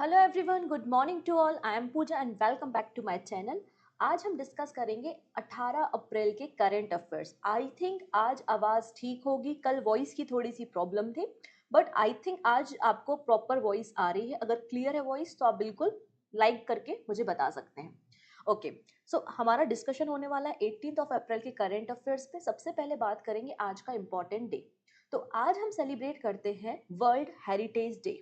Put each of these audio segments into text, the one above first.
Hello everyone, good morning to all. I am Puja and welcome back to my channel. आज हम discuss करेंगे 18 अप्रैल के current affairs. I think आज आवाज़ ठीक होगी, कल वॉइस की थोड़ी सी प्रॉब्लम थी, बट आई थिंक आज आपको प्रॉपर वॉइस आ रही है। अगर क्लियर है वॉइस तो आप बिल्कुल लाइक करके मुझे बता सकते हैं। ओके, सो हमारा डिस्कशन होने वाला है 18 ऑफ अप्रैल के करंट अफेयर्स पे। सबसे पहले बात करेंगे आज का इम्पॉर्टेंट डे। तो आज हम सेलिब्रेट करते हैं वर्ल्ड हेरिटेज डे।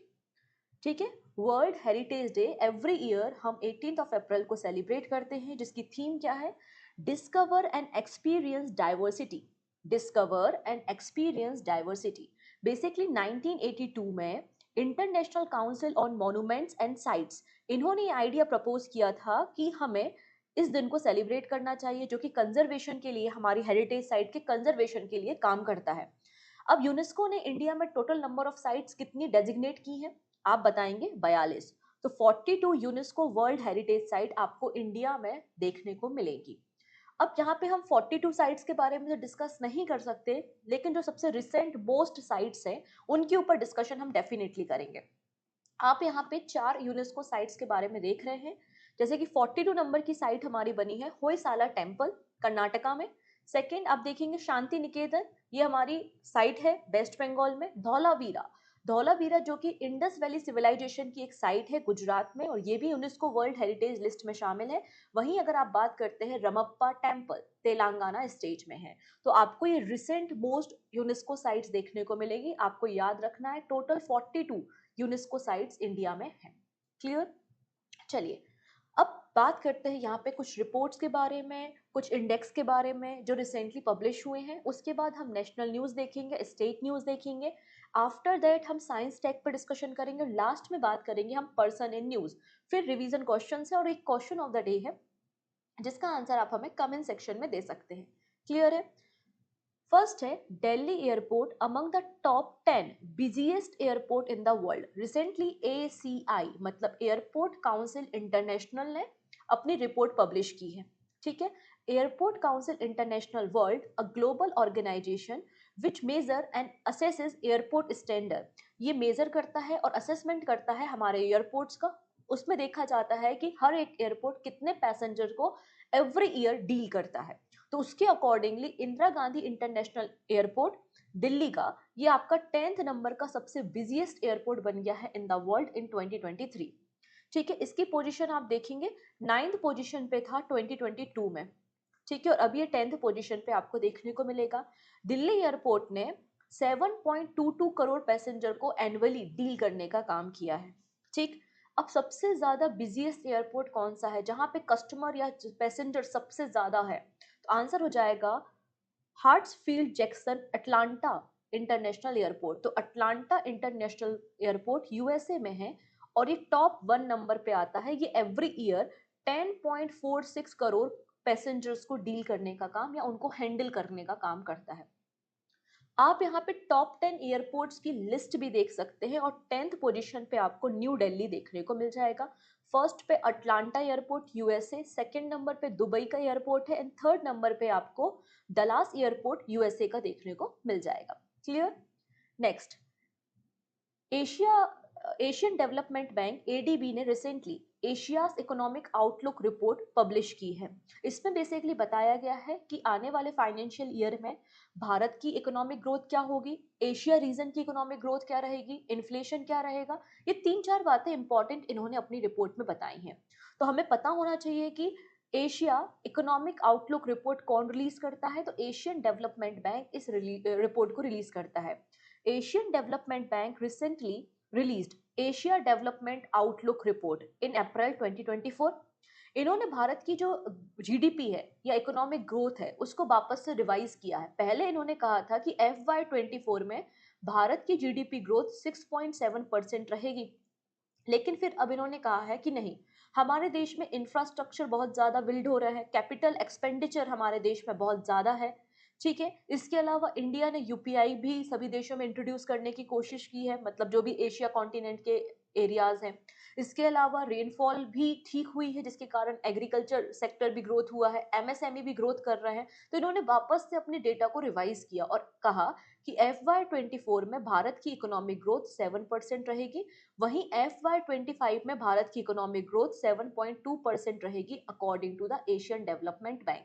ठीक है, world heritage day every year हम 18 ऑफ अप्रैल को सेलिब्रेट करते हैं, जिसकी थीम क्या है? Discover and experience diversity. Discover and experience diversity. Basically 1982 में international council on monuments and sites, इन्होंने ये आइडिया प्रपोज किया था कि हमें इस दिन को सेलिब्रेट करना चाहिए, जो कि कंजर्वेशन के लिए, हमारी हेरिटेज साइट के कंजर्वेशन के लिए काम करता है। अब यूनेस्को ने इंडिया में टोटल नंबर ऑफ साइट्स कितनी डेजिग्नेट की हैं? आप बताएंगे 42। तो 42 यूनेस्को वर्ल्ड हेरिटेज साइट आपको इंडिया में देखने को मिलेगी। अब यहाँ पे हम 42 साइट्स के बारे में तो डिस्कस नहीं कर सकते, लेकिन जो सबसे रिसेंट मोस्ट साइट्स हैं उनके ऊपर डिस्कशन हम डेफिनेटली करेंगे। आप यहाँ पे 4 यूनेस्को साइट्स के बारे में देख रहे हैं। जैसे कि 42 नंबर की साइट हमारी बनी है होयसाला टेम्पल, कर्नाटका में। सेकेंड आप देखेंगे शांति निकेतन, ये हमारी साइट है वेस्ट बंगाल में। धौलावीरा, धौलावीरा जो कि इंडस वैली सिविलाइजेशन की एक साइट है गुजरात में, और ये भी यूनेस्को वर्ल्ड हेरिटेज लिस्ट में शामिल है। वहीं अगर आप बात करते हैं रमप्पा टेम्पल, तेलंगाना स्टेट में है। तो आपको ये रिसेंट मोस्ट यूनेस्को साइट्स देखने को मिलेगी। आपको याद रखना है टोटल 42 यूनेस्को साइट्स इंडिया में है। क्लियर? चलिए, अब बात करते हैं यहाँ पे कुछ रिपोर्ट्स के बारे में, कुछ इंडेक्स के बारे में जो रिसेंटली पब्लिश हुए हैं। उसके बाद हम नेशनल न्यूज़ देखेंगे, स्टेट न्यूज़ देखेंगे। आफ्टर दैट हम साइंस टेक पर डिस्कशन करेंगे। लास्ट में बात करेंगे हम पर्सन इन न्यूज़। फिर रिवीजन क्वेश्चन है और एक क्वेश्चन ऑफ द डे है, जिसका आंसर आप हमें कमेंट सेक्शन में दे सकते हैं। क्लियर है? फर्स्ट है Delhi airport among the top 10 busiest airport in the world. Recently ACI मतलब एयरपोर्ट काउंसिल इंटरनेशनल ने अपनी रिपोर्ट पब्लिश की है। ठीक है, airport council international world a global organization which measure and assesses airport standard. ये मेजर करता है और असेसमेंट करता है हमारे एयरपोर्ट्स का। उसमें देखा जाता है कि हर एक एयरपोर्ट कितने पैसेंजर को एवरी ईयर डील करता है। तो उसके accordingly Indira Gandhi international airport Delhi का, ये आपका 10th नंबर का सबसे बिजिएस्ट एयरपोर्ट बन गया है इन द वर्ल्ड इन 2023। ठीक है, इसकी पोजीशन आप देखेंगे 9th पोजीशन पे था 2022 में। ठीक है, और अब ये 10th पोजीशन पे आपको देखने को मिलेगा। दिल्ली एयरपोर्ट ने 7.22 करोड़ पैसेंजर को एनुअली डील करने का काम किया है। ठीक, अब सबसे ज्यादा बिजिएस्ट एयरपोर्ट कौन सा है जहां पे कस्टमर या पैसेंजर सबसे ज्यादा है? तो आंसर हो जाएगा हार्ट्सफील्ड जैक्सन अटलांटा इंटरनेशनल एयरपोर्ट। तो अटलांटा इंटरनेशनल एयरपोर्ट यूएसए में है और ये टॉप 1 नंबर पे आता है। ये एवरी ईयर 10.46 करोड़ पैसेंजर्स को डील करने का काम या उनको हैंडल करने का काम करता है। आप यहाँ पे टॉप 10 एयरपोर्ट्स की लिस्ट भी देख सकते हैं, और 10th पोजीशन पे आपको न्यू दिल्ली देखने को मिल जाएगा। फर्स्ट पे Atlanta airport USA, second number पे दुबई का एयरपोर्ट है, एंड थर्ड नंबर पे आपको डलास एयरपोर्ट यूएसए का देखने को मिल जाएगा। Clear? Next, Asia Asian development bank ADB ने recently Asia's economic outlook report publish की है। इसमें बेसिकली बताया गया है कि आने वाले फाइनेंशियल ईयर में भारत की इकोनॉमिक ग्रोथ क्या होगी, एशिया रीजन की इकोनॉमिक ग्रोथ क्या रहेगी, इन्फ्लेशन क्या रहेगा। ये 3-4 बातें इंपॉर्टेंट इन्होंने अपनी रिपोर्ट में बताई हैं। तो हमें पता होना चाहिए कि एशिया इकोनॉमिक आउटलुक रिपोर्ट कौन रिलीज करता है? तो एशियन डेवलपमेंट बैंक इस रिपोर्ट को रिलीज करता है। Asian development bank recently released Asia development outlook report in April 2024। इन्होंने भारत की जो जीडीपी है या इकोनॉमिक ग्रोथ है उसको वापस से रिवाइज किया है। पहले इन्होंने कहा था कि FY24 में भारत की जीडीपी ग्रोथ 6.7% रहेगी, लेकिन फिर अब इन्होंने कहा है कि नहीं, हमारे देश में इंफ्रास्ट्रक्चर बहुत ज्यादा बिल्ड हो रहा है, कैपिटल एक्सपेंडिचर हमारे देश में बहुत ज्यादा है। ठीक है, इसके अलावा इंडिया ने यूपीआई भी सभी देशों में इंट्रोड्यूस करने की कोशिश की है, मतलब जो भी एशिया कॉन्टिनेंट के एरियाज हैं। इसके अलावा रेनफॉल भी ठीक हुई है, जिसके कारण एग्रीकल्चर सेक्टर भी ग्रोथ हुआ है, एमएसएमई भी ग्रोथ कर रहे हैं। तो इन्होंने वापस से अपने डेटा को रिवाइज किया और कहा कि FY24 में भारत की इकोनॉमिक ग्रोथ 7% रहेगी, वहीं FY25 में भारत की इकोनॉमिक ग्रोथ 7.2% रहेगी according to the Asian development bank.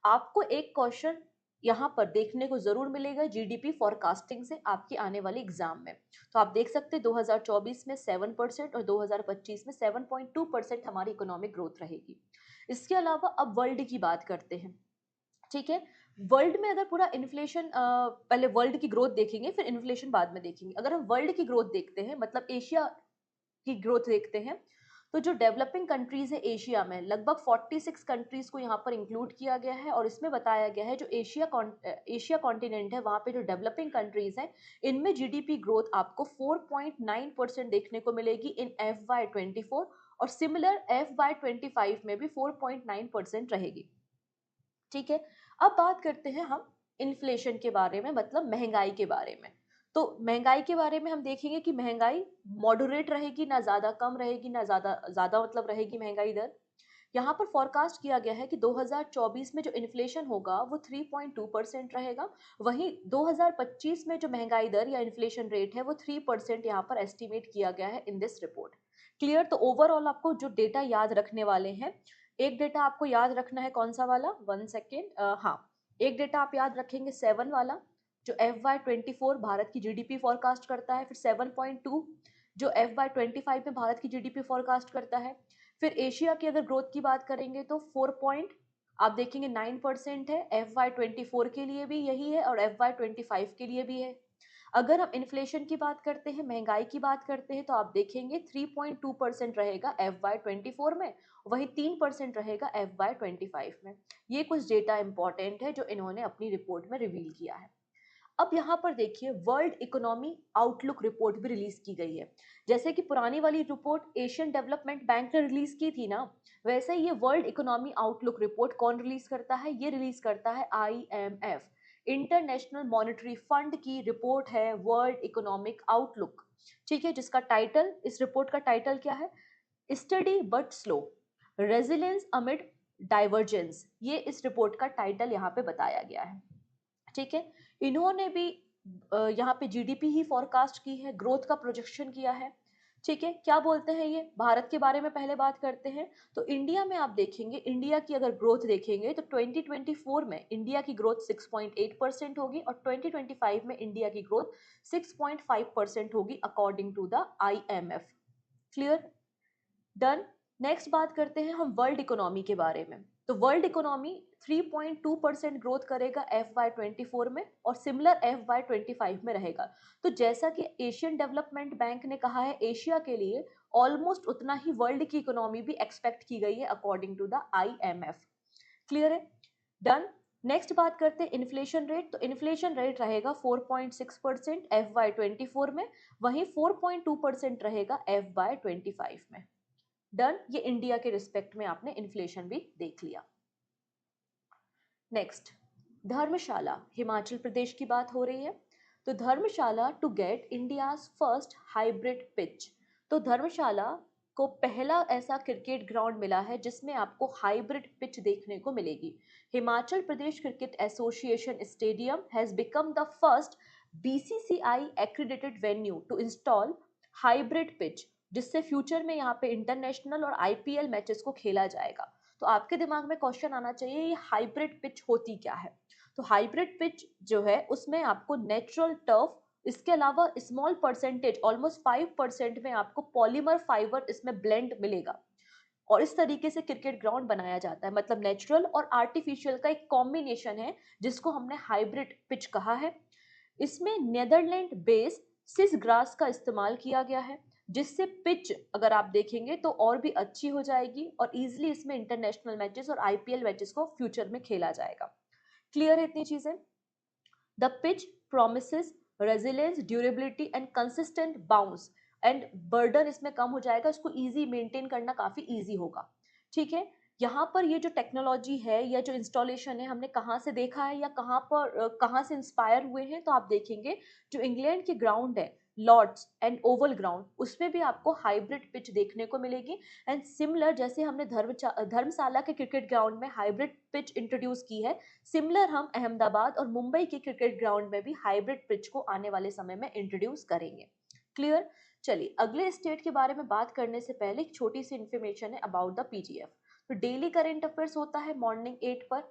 आपको एक क्वेश्चन यहाँ पर देखने को जरूर मिलेगा जीडीपी फॉरकास्टिंग से आपके आने वाले एग्जाम में। तो आप देख सकते हैं 2024 में 7% और 2025 में 7.2% हमारी इकोनॉमिक ग्रोथ रहेगी। इसके अलावा अब वर्ल्ड की बात करते हैं, ठीक है। वर्ल्ड में अगर पूरा इन्फ्लेशन, पहले वर्ल्ड की ग्रोथ देखेंगे फिर इन्फ्लेशन बाद में देखेंगे। अगर हम वर्ल्ड की ग्रोथ देखते हैं, मतलब एशिया की ग्रोथ देखते हैं, तो जो डेवलपिंग कंट्रीज है एशिया में, लगभग 46 कंट्रीज को यहाँ पर इंक्लूड किया गया है। और इसमें बताया गया है जो एशिया कॉन्टिनेंट है, वहाँ पे जो डेवलपिंग कंट्रीज हैं, इनमें जीडीपी ग्रोथ आपको 4.9% देखने को मिलेगी इन FY24, और सिमिलर FY25 में भी 4.9% रहेगी, ठीक है। अब बात करते हैं हम इन्फ्लेशन के बारे में, मतलब महंगाई के बारे में। तो महंगाई के बारे में हम देखेंगे कि महंगाई मॉडरेट रहेगी, ना ज्यादा कम रहेगी, ना ज्यादा ज्यादा मतलब रहेगी महंगाई दर। यहाँ पर फोरकास्ट किया गया है कि 2024 में जो इन्फ्लेशन होगा वो 3.2% रहेगा, वहीं 2025 में जो महंगाई दर या इन्फ्लेशन रेट है वो 3% यहाँ पर एस्टिमेट किया गया है इन दिस रिपोर्ट। क्लियर। तो ओवरऑल आपको जो डेटा याद रखने वाले हैं, एक डेटा आपको याद रखना है, कौन सा वाला, 1 सेकेंड, हाँ, एक डेटा आप याद रखेंगे 7 वाला, जो FY24 भारत की जीडीपी फॉरकास्ट करता है, फिर 7.2 जो FY25 में भारत की जीडीपी फॉरकास्ट करता है। फिर एशिया की अगर ग्रोथ की बात करेंगे तो 4 पॉइंट आप देखेंगे 9% है, FY24 के लिए भी यही है और FY25 के लिए भी है। अगर हम इन्फ्लेशन की बात करते हैं, महंगाई की बात करते हैं, तो आप देखेंगे 3.2% रहेगा FY24 में, वही 3% रहेगा FY25 में। ये कुछ डेटा इंपॉर्टेंट है जो इन्होंने अपनी रिपोर्ट में रिवील किया है। अब यहाँ पर देखिए वर्ल्ड इकोनॉमी आउटलुक रिपोर्ट भी रिलीज की गई है। जैसे कि पुरानी वाली रिपोर्ट एशियन डेवलपमेंट बैंक ने रिलीज की थी ना, वैसे ये वर्ल्ड इकोनॉमी आउटलुक रिपोर्ट कौन रिलीज करता है, ये रिलीज करता है IMF, इंटरनेशनल मॉनेटरी फंड की रिपोर्ट है वर्ल्ड इकोनॉमिक आउटलुक, ठीक है। जिसका टाइटल, इस रिपोर्ट का टाइटल क्या है, study but slow, resilience amid divergence, ये इस रिपोर्ट का टाइटल यहाँ पे बताया गया है, ठीक है। इन्होंने भी यहाँ पे जीडीपी ही फॉरकास्ट की है, ग्रोथ का प्रोजेक्शन किया है, ठीक है। क्या बोलते हैं ये, भारत के बारे में पहले बात करते हैं। तो इंडिया में आप देखेंगे, इंडिया की अगर ग्रोथ देखेंगे तो 2024 में इंडिया की ग्रोथ 6.8% होगी और 2025 में इंडिया की ग्रोथ 6.5% होगी according to the IMF। Clear, done. Next बात करते हैं हम वर्ल्ड इकोनॉमी के बारे में। तो वर्ल्ड इकोनॉमी 3.2% ग्रोथ करेगा FY24 में और सिमिलर FY25 में रहेगा। तो जैसा कि एशियन डेवलपमेंट बैंक ने कहा है, एशिया के लिए ऑलमोस्ट उतना ही वर्ल्ड की इकोनॉमी भी एक्सपेक्ट की गई है according to the IMF। Clear है, डन। नेक्स्ट बात करते हैं इन्फ्लेशन रेट। तो इन्फ्लेशन रेट रहेगा 4.6% FY24 में, वहीं 4.2% रहेगा FY25 में। डन। ये इंडिया के रिस्पेक्ट में आपने इन्फ्लेशन भी देख लिया। नेक्स्ट, धर्मशाला, हिमाचल प्रदेश की बात हो रही है। तो Dharamshala to get India's first hybrid pitch. तो धर्मशाला को पहला ऐसा क्रिकेट ग्राउंड मिला है जिसमें आपको हाइब्रिड पिच देखने को मिलेगी। Himachal Pradesh cricket association stadium has become the first BCCI accredited venue to install hybrid pitch, जिससे फ्यूचर में यहाँ पे इंटरनेशनल और IPL मैचेस को खेला जाएगा। तो आपके दिमाग में क्वेश्चन आना चाहिए ये हाइब्रिड पिच होती क्या है। तो हाइब्रिड पिच जो है उसमें आपको नेचुरल टर्फ, इसके अलावा स्मॉल परसेंटेज ऑलमोस्ट 5% में आपको पॉलीमर फाइबर इसमें ब्लेंड मिलेगा, और इस तरीके से क्रिकेट ग्राउंड बनाया जाता है। मतलब नेचुरल और आर्टिफिशियल का एक कॉम्बिनेशन है जिसको हमने हाइब्रिड पिच कहा है। इसमें नेदरलैंड बेस सिस ग्रास का इस्तेमाल किया गया है, जिससे पिच अगर आप देखेंगे तो और भी अच्छी हो जाएगी और इजीली इसमें इंटरनेशनल मैचेस और IPL मैचेस को फ्यूचर में खेला जाएगा। क्लियर है इतनी चीजें। The pitch promises resilience, durability and consistent bounce, and burden इसमें कम हो जाएगा, इसको इजी मेंटेन करना काफी इजी होगा, ठीक है। यहाँ पर ये जो टेक्नोलॉजी है या जो इंस्टॉलेशन है हमने कहाँ से देखा है या कहाँ से इंस्पायर हुए हैं, तो आप देखेंगे जो इंग्लैंड के ग्राउंड है लॉर्ड्स एंड ओवल ग्राउंड, उसमें भी आपको हाइब्रिड पिच देखने को मिलेगी। एंड सिमिलर जैसे हमने धर्मशाला के क्रिकेट ग्राउंड में हाइब्रिड पिच इंट्रोड्यूस की है, सिमिलर हम अहमदाबाद और मुंबई के क्रिकेट ग्राउंड में भी हाइब्रिड पिच को आने वाले समय में इंट्रोड्यूस करेंगे। क्लियर? चलिए, अगले स्टेट के बारे में बात करने से पहले एक छोटी सी इंफॉर्मेशन है अबाउट द पीजीएफ। तो डेली करंट अफेयर्स होता है मॉर्निंग 8 पर,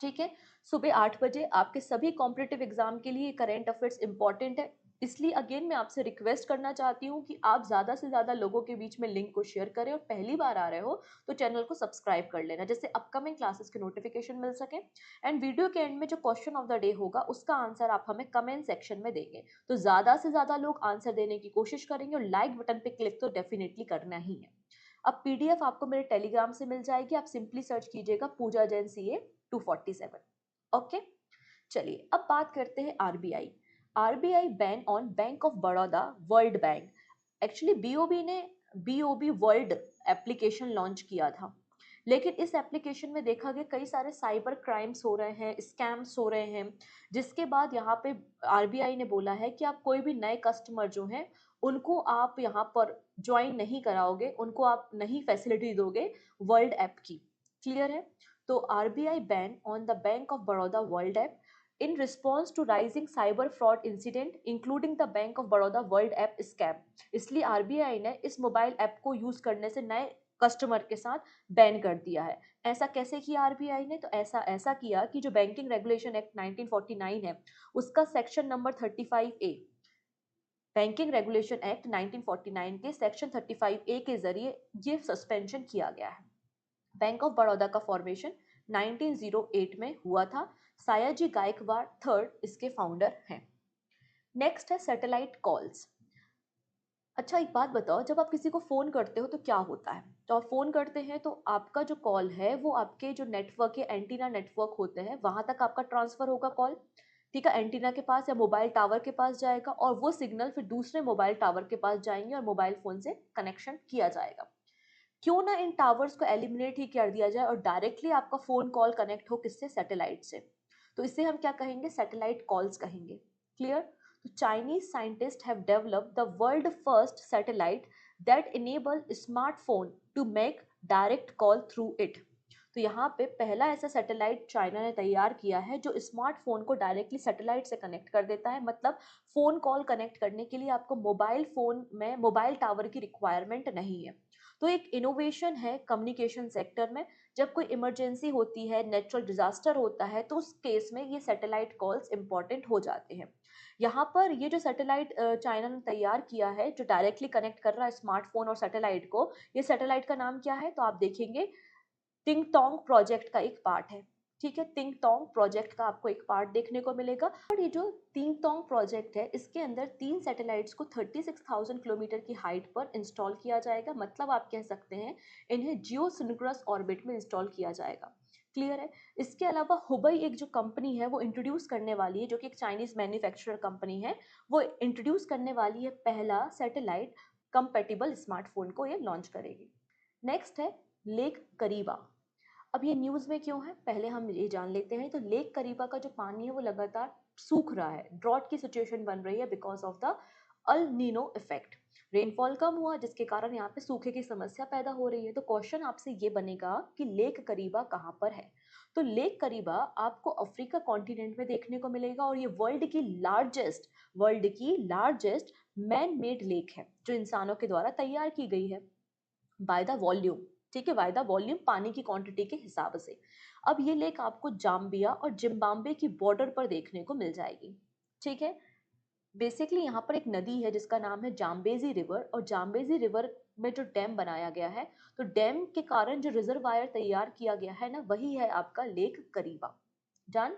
ठीक है। सुबह 8 बजे आपके सभी कॉम्पिटिटिव एग्जाम के लिए करंट अफेयर्स इंपॉर्टेंट है, इसलिए अगेन मैं आपसे रिक्वेस्ट करना चाहती हूँ कि आप ज़्यादा से ज़्यादा लोगों के बीच में लिंक को शेयर करें, और पहली बार आ रहे हो तो चैनल को सब्सक्राइब कर लेना, जिससे अपकमिंग क्लासेस के नोटिफिकेशन मिल सके। एंड वीडियो के एंड में जो क्वेश्चन ऑफ द डे होगा उसका आंसर आप हमें कमेंट सेक्शन में देंगे, तो ज़्यादा से ज़्यादा लोग आंसर देने की कोशिश करेंगे, और लाइक बटन पे क्लिक तो डेफिनेटली करना ही है। अब पीडीएफ आपको मेरे टेलीग्राम से मिल जाएगी, आप सिंपली सर्च कीजिएगा पूजा जैन CA 247। ओके, चलिए अब बात करते हैं RBI. RBI ban on bank of Baroda world bank. Actually BOB ने बीओबी वर्ल्ड एप्लीकेशन लॉन्च किया था, लेकिन इस एप्लीकेशन में देखा गया कई सारे साइबर क्राइम्स हो रहे हैं, स्कैम्स हो रहे हैं, जिसके बाद यहाँ पे आरबीआई ने बोला है कि आप कोई भी नए कस्टमर जो हैं उनको आप यहाँ पर ज्वाइन नहीं कराओगे, उनको आप नहीं फैसिलिटी दोगे वर्ल्ड ऐप की। क्लियर है? तो RBI ban on the bank of Baroda world app in response to rising cyber fraud incident including the Bank of Baroda World App scam। इसलिए आरबीआई ने इस मोबाइल ऐप को यूज करने से नए कस्टमर के साथ बैन कर दिया है। ऐसा कैसे किया आरबीआई ने? तो ऐसा किया कि जो बैंकिंग रेगुलेशन एक्ट 1949 है उसका section number 35A, banking regulation act 1949 के सेक्शन 35A के जरिए ये सस्पेंशन किया गया है। बैंक ऑफ बड़ौदा का फॉर्मेशन 1908 में हुआ था। सायाजी गायकवाड़ थर्ड इसके फाउंडर हैं। नेक्स्ट है सैटेलाइट कॉल्स। अच्छा, एक बात बताओ, जब आप किसी को फोन करते हो तो क्या होता है? तो आप फोन करते हैं तो आपका जो कॉल है वो आपके जो नेटवर्क है, एंटीना नेटवर्क होते हैं, वहां तक आपका ट्रांसफर होगा कॉल, ठीक है, एंटीना के पास या मोबाइल टावर के पास जाएगा, और वो सिग्नल फिर दूसरे मोबाइल टावर के पास जाएंगे और मोबाइल फोन से कनेक्शन किया जाएगा। क्यों ना इन टावर्स को एलिमिनेट ही कर दिया जाए और डायरेक्टली आपका फोन कॉल कनेक्ट हो किससे? सैटेलाइट से। तो इसे हम क्या कहेंगे? सैटेलाइट कॉल्स कहेंगे। क्लियर? तो Chinese scientist have developed the world first satellite that enable smartphone to make direct call through it. तो यहाँ पे पहला ऐसा सैटेलाइट चाइना ने तैयार किया है जो स्मार्टफोन को डायरेक्टली सैटेलाइट से कनेक्ट कर देता है। मतलब फोन कॉल कनेक्ट करने के लिए आपको मोबाइल फोन में मोबाइल टावर की रिक्वायरमेंट नहीं है। तो एक इनोवेशन है कम्युनिकेशन सेक्टर में। जब कोई इमरजेंसी होती है, नेचुरल डिजास्टर होता है, तो उस केस में ये सैटेलाइट कॉल्स इंपॉर्टेंट हो जाते हैं। यहाँ पर ये जो सैटेलाइट चाइना ने तैयार किया है जो डायरेक्टली कनेक्ट कर रहा है स्मार्टफोन और सैटेलाइट को, ये सैटेलाइट का नाम क्या है? तो आप देखेंगे तिंग तोंग प्रोजेक्ट का एक पार्ट है। ठीक है, तिंग तोंग प्रोजेक्ट का आपको एक पार्ट देखने को मिलेगा। और ये जो तिंग तोंग प्रोजेक्ट है इसके अंदर 3 सैटेलाइट्स को 36,000 किलोमीटर की हाइट पर इंस्टॉल किया जाएगा। मतलब आप कह सकते हैं इन्हें जियो सिंक्रोनस ऑर्बिट में इंस्टॉल किया जाएगा। क्लियर है? इसके अलावा हुबई एक जो कंपनी है वो इंट्रोड्यूस करने वाली है, जो कि एक चाइनीज मैन्युफैक्चरर कंपनी है, वो इंट्रोड्यूस करने वाली है पहला सैटेलाइट कंपेटिबल स्मार्टफोन को ये लॉन्च करेगी। नेक्स्ट है लेक करीबा। अब ये न्यूज़ में क्यों है, पहले हम ये जान लेते हैं। तो लेक करीबा का जो पानी है वो लगातार सूख रहा है, ड्रॉट की सिचुएशन बन रही है because of the El Nino effect. Rainfall कम हुआ जिसके कारण यहाँ पे सूखे की समस्या पैदा हो रही है। तो क्वेश्चन आपसे ये बनेगा कि लेक करीबा कहाँ पर है? तो लेक करीबा आपको अफ्रीका कॉन्टिनेंट में देखने को मिलेगा, और ये वर्ल्ड की लार्जेस्ट मैन मेड लेक है जो इंसानों के द्वारा तैयार की गई है बाय द वॉल्यूम। ठीक है, बाय द वॉल्यूम पानी की क्वांटिटी के हिसाब से। अब ये लेक आपको जाम्बिया और जिम्बाब्वे की बॉर्डर पर देखने को मिल जाएगी। ठीक है, बेसिकली यहाँ पर एक नदी है जिसका नाम है जाम्बेजी रिवर, और जाम्बेजी रिवर में जो डैम बनाया गया है, तो डैम के कारण जो रिजर्वायर तैयार किया गया है ना, वही है आपका lake Kariba. Done.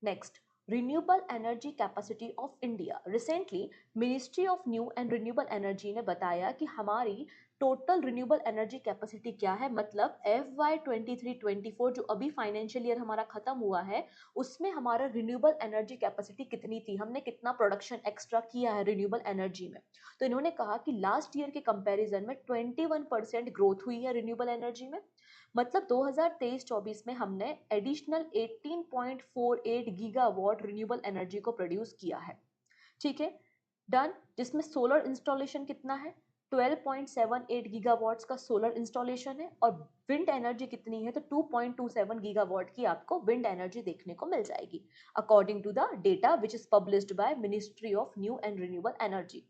Next, renewable energy capacity of India. Recently ministry of new and renewable energy ने बताया कि हमारी टोटल रिन्यूएबल एनर्जी कैपेसिटी क्या है। मतलब FY 23-24 जो अभी फाइनेंशियल ईयर हमारा खत्म हुआ है उसमें हमारा रिन्यूएबल एनर्जी कैपेसिटी कितनी थी, हमने कितना प्रोडक्शन एक्स्ट्रा किया है रिन्यूएबल एनर्जी में। तो इन्होंने कहा कि लास्ट ईयर के कंपैरिजन में 21% ग्रोथ हुई है रिन्यूएबल एनर्जी में। मतलब 2023-24 में हमने एडिशनल 18.48 गीगावाट रिन्यूएबल एनर्जी को प्रोड्यूस किया है। ठीक है, डन। जिसमें सोलर इंस्टॉलेशन कितना है, 12.78 गीगावाट्स का सोलर इंस्टॉलेशन है, और विंड एनर्जी कितनी है, तो 2.27 गीगावाट की आपको विंड एनर्जी देखने को मिल जाएगी, according to the data which is published by ministry of new and renewable energy.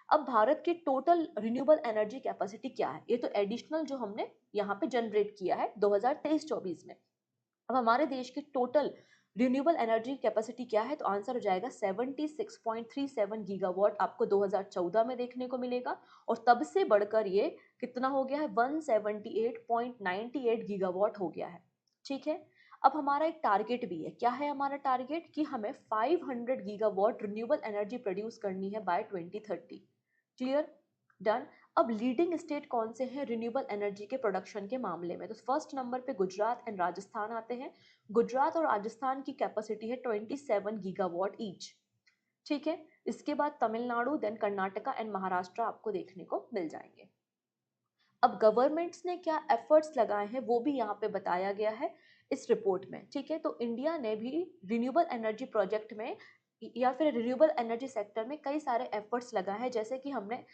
अब भारत की टोटल रिन्यूएबल एनर्जी कैपेसिटी क्या है, ये तो एडिशनल जो हमने यहाँ पे जनरेट किया है 2023-24 में। अब हमारे देश की टोटल रिन्यूएबल एनर्जी कैपेसिटी क्या है, तो आंसर हो जाएगा 76.37 गीगावाट आपको 2014 में देखने को मिलेगा, और तब से बढ़कर ये कितना हो गया है, 178.98 गीगावाट हो गया है। ठीक है, अब हमारा एक टारगेट भी है। क्या है हमारा टारगेट, कि हमें 500 गीगावाट रिन्यूएबल एनर्जी प्रोड्यूस करनी है बाय 2030। Clear, done. अब लीडिंग स्टेट कौन से हैं रिन्यूएबल एनर्जी के प्रोडक्शन के मामले में, तो फर्स्ट नंबर पे गुजरात एंड राजस्थान आते हैं। गुजरात और राजस्थान की कैपेसिटी है 27 गीगावाट ईच। ठीक है, इसके बाद तमिलनाडु, देन कर्नाटका एंड महाराष्ट्र आपको देखने को मिल जाएंगे। अब गवर्नमेंट्स ने क्या एफर्ट्स लगाए हैं वो भी यहाँ पे बताया गया है इस रिपोर्ट में। ठीक है, तो इंडिया ने भी रिन्यूएबल एनर्जी प्रोजेक्ट में या फिर रिन्यूएबल एनर्जी सेक्टर में कई सारे एफर्ट्स लगाए हैं, जैसे कि हमने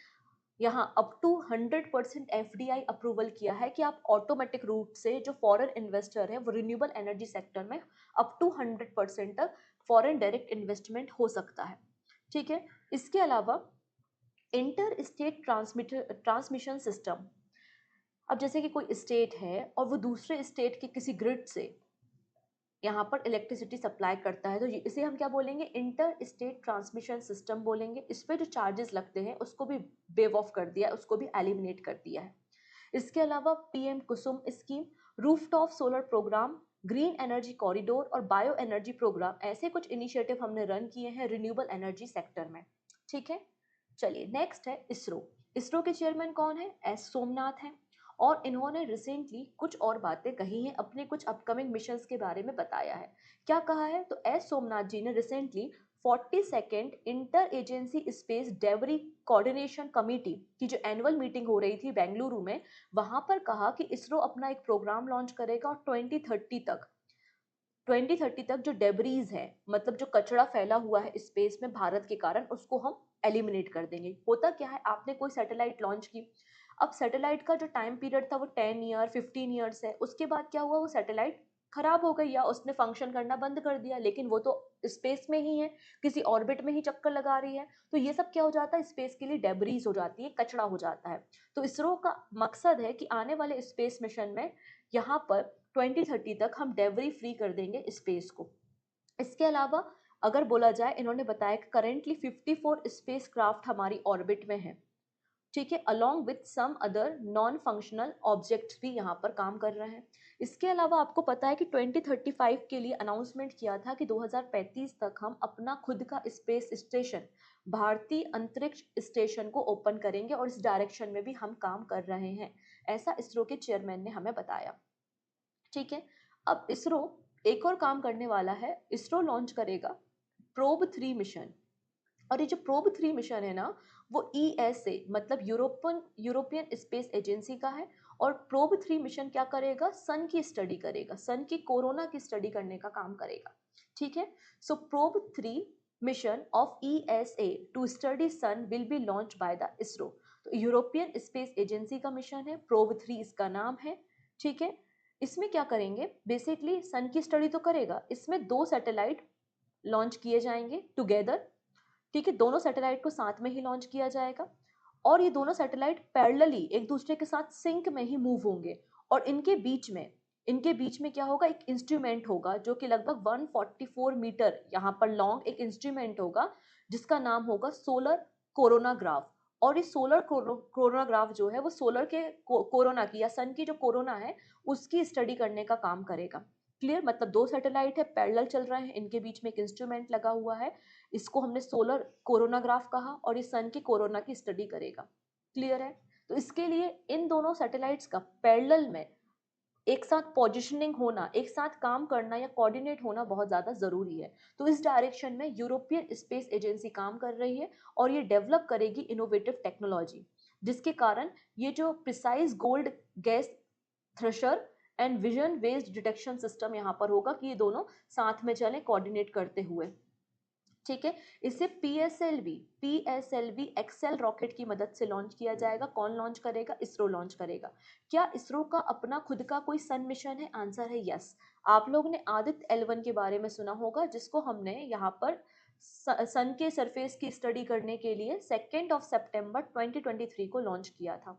यहाँ अप टू 100% एफडीआई अप्रूवल किया है कि आप ऑटोमेटिक रूप से जो फॉरेन इन्वेस्टर है वो रिन्यूएबल एनर्जी सेक्टर में अप टू 100% तक फॉरेन डायरेक्ट इन्वेस्टमेंट हो सकता है। ठीक है, इसके अलावा इंटर स्टेट ट्रांसमिशन सिस्टम। अब जैसे कि कोई स्टेट है और वो दूसरे स्टेट के किसी ग्रिड से यहाँ पर इलेक्ट्रिसिटी सप्लाई करता है, तो इसे हम क्या बोलेंगे, इंटर स्टेट ट्रांसमिशन सिस्टम बोलेंगे। इस पे जो चार्जेस लगते हैं उसको भी वेव ऑफ कर दिया है, उसको भी एलिमिनेट कर दिया है। इसके अलावा PM Kusum scheme, rooftop solar program, green energy corridor और बायो एनर्जी प्रोग्राम, ऐसे कुछ इनिशिएटिव हमने रन किए हैं रिन्यूएबल एनर्जी सेक्टर में। ठीक है, चलिए नेक्स्ट है इसरो। इसरो के चेयरमैन कौन है, एस सोमनाथ हैं, और इन्होंने रिसेंटली कुछ और बातें कही हैं, अपने कुछ अपकमिंग मिशंस के बारे में बताया है। क्या कहा है, तो एस सोमनाथ जी ने recently 42nd inter agency space debris coordination committee की जो एनुअल मीटिंग हो रही थी बेंगलुरु में, वहां पर कहा कि इसरो अपना एक प्रोग्राम लॉन्च करेगा और 2030 तक जो डेबरीज है, मतलब जो कचरा फैला हुआ है स्पेस में भारत के कारण, उसको हम एलिमिनेट कर देंगे। होता क्या है, आपने कोई सैटेलाइट लॉन्च की, अब सैटेलाइट का जो टाइम पीरियड था वो 10 ईयर 15 ईयर्स है, उसके बाद क्या हुआ, वो सैटेलाइट खराब हो गई या उसने फंक्शन करना बंद कर दिया, लेकिन वो तो स्पेस में ही है, किसी ऑर्बिट में ही चक्कर लगा रही है, तो ये सब क्या हो जाता है, स्पेस के लिए डेबरीज हो जाती है, कचरा हो जाता है। तो इसरो का मकसद है कि आने वाले स्पेस मिशन में यहाँ पर 2030 तक हम डेबरी फ्री कर देंगे स्पेस को। इसके अलावा अगर बोला जाए, इन्होंने बताया कि करेंटली 54 स्पेस क्राफ्ट हमारी ऑर्बिट में है। ठीक है, along with some other non functional objects भी यहाँ पर काम कर रहे हैं। इसके अलावा आपको पता है कि 2035 के लिए अनाउंसमेंट किया था कि 2035 तक हम अपना खुद का स्पेस स्टेशन, भारतीय अंतरिक्ष स्टेशन को ओपन करेंगे, और इस डायरेक्शन में भी हम काम कर रहे हैं, ऐसा इसरो के चेयरमैन ने हमें बताया। ठीक है, अब इसरो एक और काम करने वाला है, इसरो लॉन्च करेगा प्रोब 3 मिशन। और ये जो प्रोब 3 मिशन है ना, वो ईएसए मतलब यूरोपियन स्पेस एजेंसी का है, और प्रोब 3 मिशन क्या करेगा, सन की स्टडी करेगा, सन की कोरोना की स्टडी करने का काम करेगा। ठीक है, so probe 3 mission of ESA to study sun will be launch by the ISRO. तो यूरोपियन स्पेस एजेंसी का मिशन है, प्रोब 3 इसका नाम है। ठीक है, इसमें क्या करेंगे, बेसिकली सन की स्टडी तो करेगा, इसमें 2 सैटेलाइट लॉन्च किए जाएंगे टुगेदर। ठीक है, दोनों सैटेलाइट को साथ में ही लॉन्च किया जाएगा, और ये दोनों सैटेलाइट पैरेलली एक दूसरे के साथ सिंक में ही मूव होंगे, और इनके बीच में क्या होगा, एक इंस्ट्रूमेंट होगा जो कि लगभग 144 मीटर यहाँ पर लॉन्ग एक इंस्ट्रूमेंट होगा, जिसका नाम होगा सोलर कोरोनाग्राफ। और ये सोलर कोरोनाग्राफ जो है वो सोलर के कोरोना की या सन की जो कोरोना है उसकी स्टडी करने का काम करेगा। क्लियर, मतलब 2 सैटेलाइट है, पैरेलल चल रहे हैं, इनके बीच में एक इंस्ट्रूमेंट लगा हुआ है, इसको हमने सोलर कोरोनाग्राफ कहा, और ये सन की कोरोना की स्टडी करेगा। क्लियर है, तो इसके लिए इन दोनों सैटेलाइट्स का पैरेलल में एक साथ पोजिशनिंग होना, एक साथ काम करना या कोऑर्डिनेट होना बहुत ज़्यादा ज़रूरी है। तो इस डायरेक्शन में यूरोपियन स्पेस एजेंसी काम कर रही है, और ये डेवलप करेगी इनोवेटिव टेक्नोलॉजी, जिसके कारण ये जो precise gold gas thresher and vision based detection system यहाँ पर होगा कि ये दोनों साथ में चलें कोऑर्डिनेट करते हुए। ठीक है। इसे पीएसएलवी एक्सेल रॉकेट की मदद से लॉन्च किया जाएगा। कौन लॉन्च करेगा? इसरो लॉन्च करेगा। क्या इसरो का अपना खुद का कोई सन मिशन है? आंसर है यस। आप लोगों ने आदित्य L1 के बारे में सुना होगा, जिसको हमने यहाँ पर सन के सरफेस की स्टडी करने के लिए 2 सितंबर 2023 को लॉन्च किया था।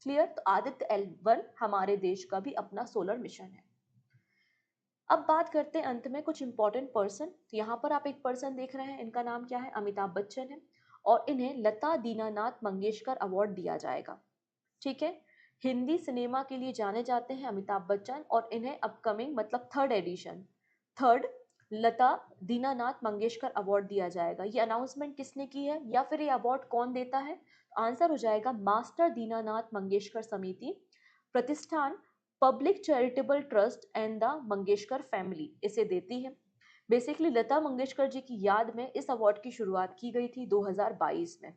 क्लियर? तो आदित्य L1 हमारे देश का भी अपना सोलर मिशन है। अब बात करते हैं अंत में कुछ इंपॉर्टेंट पर्सन। तो यहाँ पर आप एक पर्सन देख रहे हैं, इनका नाम क्या है? अमिताभ बच्चन है, और इन्हें लता दीनानाथ मंगेशकर अवार्ड दिया जाएगा। ठीक है। हिंदी सिनेमा के लिए जाने जाते हैं अमिताभ बच्चन, और इन्हें अपकमिंग मतलब थर्ड लता दीनानाथ मंगेशकर अवार्ड दिया जाएगा। ये अनाउंसमेंट किसने की है, या फिर ये अवार्ड कौन देता है? आंसर हो जाएगा मास्टर दीनानाथ मंगेशकर समिति, प्रतिष्ठान, public charitable trust and the Mangeshkar family इसे देती है। बेसिकली लता मंगेशकर जी की याद में इस अवार्ड की शुरुआत की गई थी 2022 में।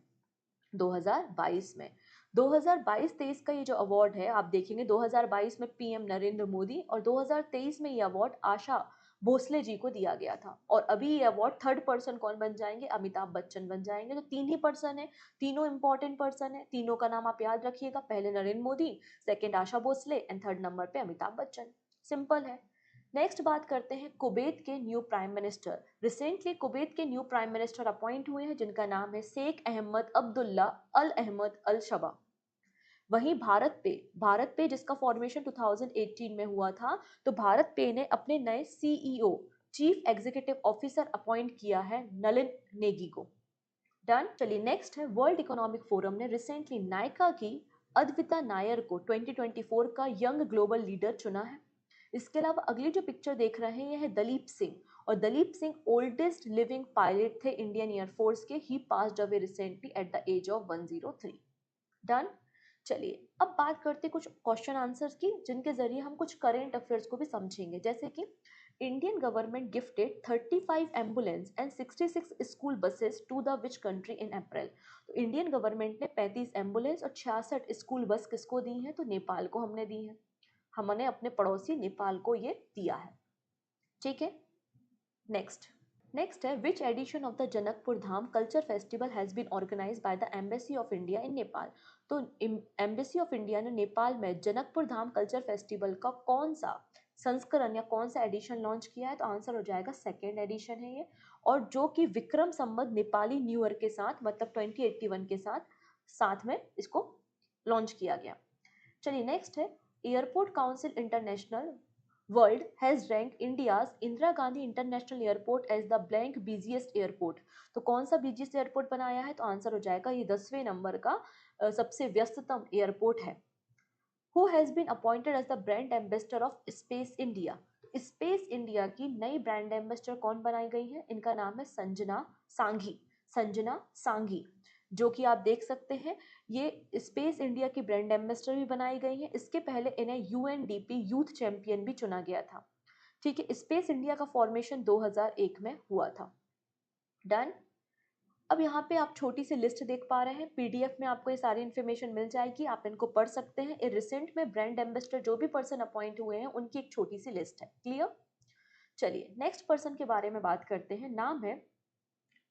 2022-23 का ये जो अवार्ड है, आप देखेंगे 2022 में पीएम नरेंद्र मोदी, और 2023 में ये अवार्ड आशा भोसले जी को दिया गया था। और अभी ये अवार्ड थर्ड पर्सन कौन बन जाएंगे? अमिताभ बच्चन बन जाएंगे। तो तीन ही पर्सन है, तीनों इंपॉर्टेंट पर्सन है, तीनों का नाम आप याद रखिएगा। पहले Narendra Modi, second Asha Bhosle, and third number पे अमिताभ बच्चन। सिंपल है। नेक्स्ट बात करते हैं कुवैत के new prime minister. Recently Kuwait के न्यू प्राइम मिनिस्टर अपॉइंट हुए हैं, जिनका नाम है शेख अहमद अब्दुल्ला अल अहमद अल शबा। वहीं भारत पे जिसका फॉर्मेशन 2018 में हुआ था, तो भारत पे ने अपने नए CEO, chief executive officer appoint किया है नलिन नेगी को। डन। चलिए नेक्स्ट है, वर्ल्ड इकोनॉमिक फोरम ने रिसेंटली नायका की अद्विता नायर को 2024 का यंग ग्लोबल लीडर चुना है। इसके अलावा अगली जो पिक्चर देख रहे हैं, यह है दलीप सिंह, और Dalip Singh oldest living pilot थे इंडियन एयरफोर्स के। He passed away recently at the age of 103। Done. चलिए अब बात करते हैं कुछ क्वेश्चन आंसर्स की, जिनके जरिए हम कुछ करेंट अफेयर्स को भी समझेंगे। जैसे कि Indian government gifted 35 ambulance and 66 school buses to the which country in April. तो इंडियन गवर्नमेंट ने 35 एम्बुलेंस और 66 स्कूल बस किसको दी हैं? तो नेपाल को हमने दी है। हमने अपने पड़ोसी नेपाल को ये दिया है। ठीक है। नेक्स्ट है, which edition of the Janakpur Dham culture festival has been organized by the embassy of India in Nepal. तो एम्बेसी ऑफ इंडिया ने नेपाल में जनकपुर धाम कल्चर फेस्टिवल का कौन सा संस्करण या कौन सा एडिशन लॉन्च किया है? तो आंसर हो जाएगा सेकेंड एडिशन है ये, और जो कि विक्रम संवत नेपाली न्यू ईयर के साथ मतलब 2081 के साथ में इसको लॉन्च किया गया। चलिए नेक्स्ट है, airport council international world has rank India's Indira Gandhi international airport as the blank busiest airport. तो कौन सा बिजिएस्ट एयरपोर्ट बनाया है? तो आंसर हो जाएगा ये 10वें नंबर का सबसे व्यस्ततम एयरपोर्ट है। Who has been appointed as the brand ambassador of space India. Space India की नई ब्रांड एम्बेसडर कौन बनाई गई है? इनका नाम है संजना सांघी, जो कि आप देख सकते हैं ये स्पेस इंडिया की ब्रांड एम्बेसडर भी बनाई गई है। इसके पहले इन्हें यूएनडीपी यूथ चैंपियन भी चुना गया था। ठीक है। स्पेस इंडिया का फॉर्मेशन 2001 में हुआ था। डन। अब यहाँ पे आप छोटी सी लिस्ट देख पा रहे हैं, पीडीएफ में आपको ये सारी इन्फॉर्मेशन मिल जाएगी, आप इनको पढ़ सकते हैं। ये रिसेंट में ब्रांड एम्बेसडर जो भी पर्सन अपॉइंट हुए हैं उनकी एक छोटी सी लिस्ट है। क्लियर? चलिए नेक्स्ट पर्सन के बारे में बात करते हैं। नाम है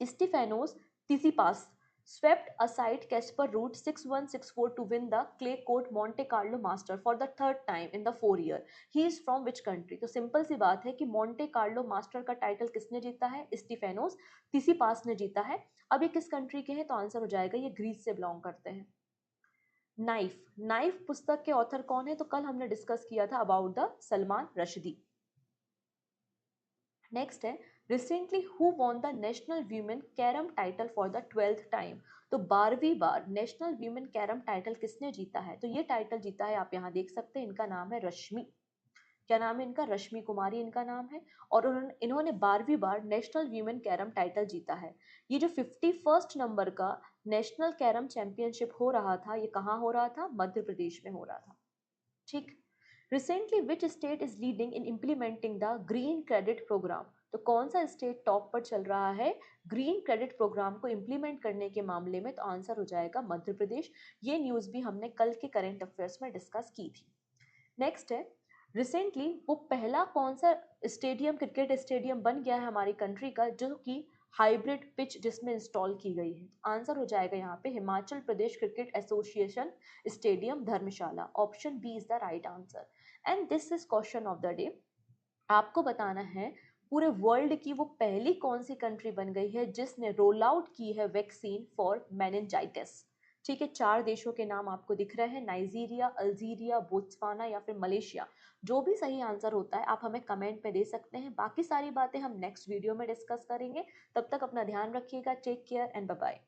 स्टीफेनोस तिसिपास, swept aside Casper route 6164 to win the clay court Monte Carlo Master for the third time in the 4 year. He is from which country? तो सिंपल सी बात है कि मोंटे कार्लो मास्टर का टाइटल किसने जीता है? स्टीफेनोस तिसिपास ने जीता है। अब ये किस कंट्री के हैं? तो आंसर हो जाएगा ये ग्रीस से बिलोंग करते हैं। नाइफ पुस्तक के ऑथर कौन है? तो कल हमने डिस्कस किया था about the Salman Rushdie. Next है, recently who won the national women carrom title for the 12th time. तो 12वीं बार नेशनल वीमेन कैरम टाइटल किसने जीता है? तो ये टाइटल जीता है, आप यहाँ देख सकते हैं, इनका नाम है रश्मि। क्या नाम है इनका? रश्मि कुमारी इनका नाम है, और इन्होंने 12वीं बार नेशनल वीमेन कैरम टाइटल जीता है। ये जो 51st नंबर का नेशनल कैरम चैंपियनशिप हो रहा था, ये कहाँ हो रहा था? मध्य प्रदेश में हो रहा था। ठीक। Recently which state is leading in implementing the green credit program. तो कौन सा स्टेट टॉप पर चल रहा है ग्रीन क्रेडिट प्रोग्राम को इम्प्लीमेंट करने के मामले में? तो आंसर हो जाएगा मध्य प्रदेश। ये न्यूज भी हमने कल के करंट अफेयर्स में डिस्कस की थी। नेक्स्ट है, रिसेंटली वो पहला कौन सा स्टेडियम, क्रिकेट स्टेडियम बन गया है हमारी कंट्री का, जो कि हाइब्रिड पिच जिसमें इंस्टॉल की गई है? आंसर हो जाएगा यहाँ पे Himachal Pradesh cricket association stadium Dharamshala. Option B is the right answer. And this is question of the day. आपको बताना है पूरे वर्ल्ड की वो पहली कौन सी कंट्री बन गई है जिसने रोल आउट की है वैक्सीन फॉर मेनिनजाइटिस। ठीक है, 4 देशों के नाम आपको दिख रहे हैं, नाइजीरिया, अल्जीरिया, बोत्सवाना या फिर मलेशिया। जो भी सही आंसर होता है आप हमें कमेंट पे दे सकते हैं, बाकी सारी बातें हम नेक्स्ट वीडियो में डिस्कस करेंगे। तब तक अपना ध्यान रखिएगा, take care and bye bye.